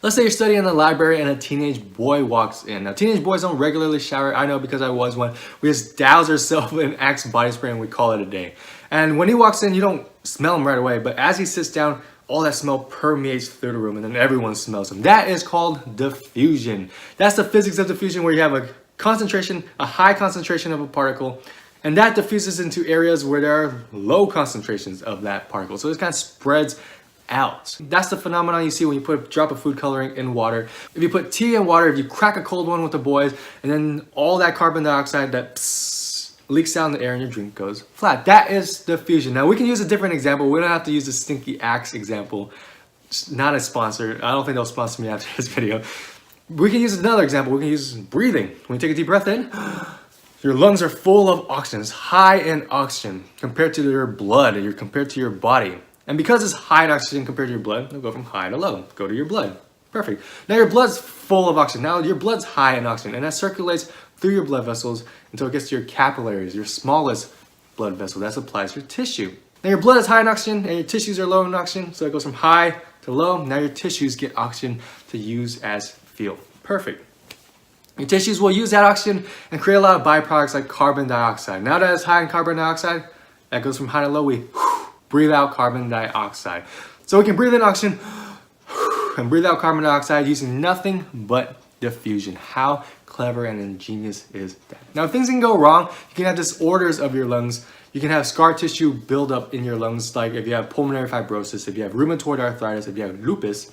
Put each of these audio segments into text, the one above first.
Let's say you're studying in the library and a teenage boy walks in. Now, teenage boys don't regularly shower. I know because I was one. We just douse ourselves in Axe body spray and we call it a day. And when he walks in, you don't smell him right away. But as he sits down, all that smell permeates through the room and then everyone smells him. That is called diffusion. That's the physics of diffusion, where you have a high concentration of a particle, and that diffuses into areas where there are low concentrations of that particle. So it kind of spreads out. That's the phenomenon you see when you put a drop of food coloring in water. If you put tea in water, if you crack a cold one with the boys, and then all that carbon dioxide that leaks out in the air and your drink goes flat. That is diffusion. Now we can use a different example. We don't have to use the stinky Axe example. It's not a sponsor. I don't think they'll sponsor me after this video. We can use another example. We can use breathing. When you take a deep breath in, your lungs are full of oxygen. It's high in oxygen compared to your blood, or compared to your body. And because it's high in oxygen compared to your blood, it'll go from high to low. Go to your blood. Perfect. Now your blood's full of oxygen. Now your blood's high in oxygen, and that circulates through your blood vessels until it gets to your capillaries, your smallest blood vessel that supplies your tissue. Now your blood is high in oxygen and your tissues are low in oxygen, so it goes from high to low. Now your tissues get oxygen to use as fuel. Perfect. Your tissues will use that oxygen and create a lot of byproducts like carbon dioxide. Now that it's high in carbon dioxide, that goes from high to low, we breathe out carbon dioxide. So we can breathe in oxygen and breathe out carbon dioxide using nothing but diffusion. How clever and ingenious is that? Now, if things can go wrong, you can have disorders of your lungs. You can have scar tissue build up in your lungs, like if you have pulmonary fibrosis, if you have rheumatoid arthritis, if you have lupus.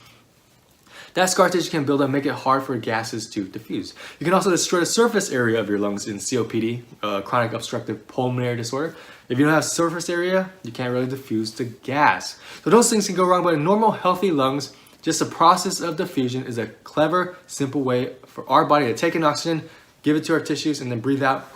That scar tissue can build up, make it hard for gases to diffuse. You can also destroy the surface area of your lungs in COPD, chronic obstructive pulmonary disorder. If you don't have surface area, you can't really diffuse the gas. So those things can go wrong, but in normal, healthy lungs, just the process of diffusion is a clever, simple way for our body to take in oxygen, give it to our tissues, and then breathe out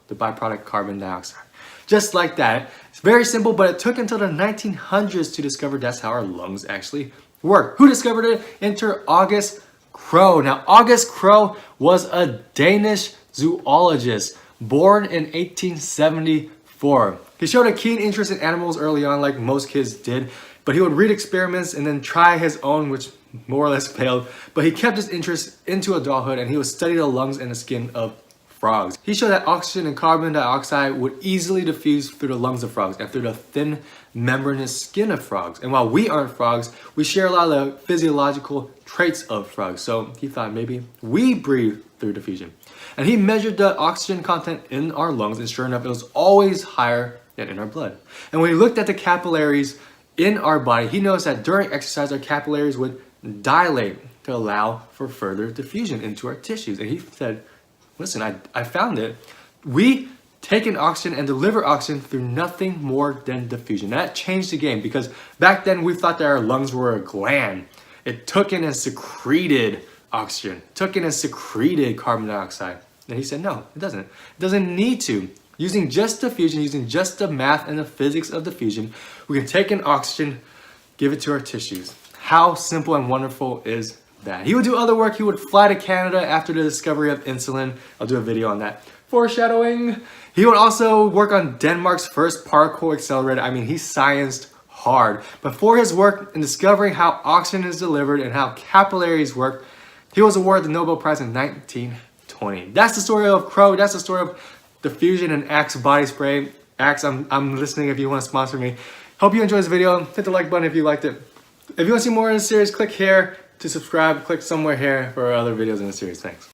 the byproduct carbon dioxide. Just like that. It's very simple, but it took until the 1900s to discover that's how our lungs actually work. Who discovered it? Enter August Krogh. Now, August Krogh was a Danish zoologist born in 1874. He showed a keen interest in animals early on, like most kids did, but he would read experiments and then try his own, which more or less failed. But he kept his interest into adulthood, and he would study the lungs and the skin of frogs. He showed that oxygen and carbon dioxide would easily diffuse through the lungs of frogs and through the thin membranous skin of frogs. And while we aren't frogs, we share a lot of the physiological traits of frogs. So he thought maybe we breathe through diffusion. And he measured the oxygen content in our lungs, and sure enough, it was always higher than in our blood. And when he looked at the capillaries in our body, he noticed that during exercise, our capillaries would dilate to allow for further diffusion into our tissues. And he said, listen, I found it. We take in oxygen and deliver oxygen through nothing more than diffusion. That changed the game, because back then we thought that our lungs were a gland. It took in and secreted oxygen, took in and secreted carbon dioxide. And he said, no, it doesn't. It doesn't need to. Using just diffusion, using just the math and the physics of diffusion, we can take in oxygen, give it to our tissues. How simple and wonderful is that? He would do other work. He would fly to Canada after the discovery of insulin. I'll do a video on that. Foreshadowing. He would also work on Denmark's first particle accelerator. I mean, he scienced hard. But for his work in discovering how oxygen is delivered and how capillaries work, he was awarded the Nobel Prize in 1920. That's the story of Krogh. That's the story of diffusion and Axe body spray. Axe, I'm listening if you want to sponsor me. Hope you enjoyed this video. Hit the like button if you liked it. If you want to see more in the series, click here to subscribe. Click somewhere here for other videos in the series. Thanks.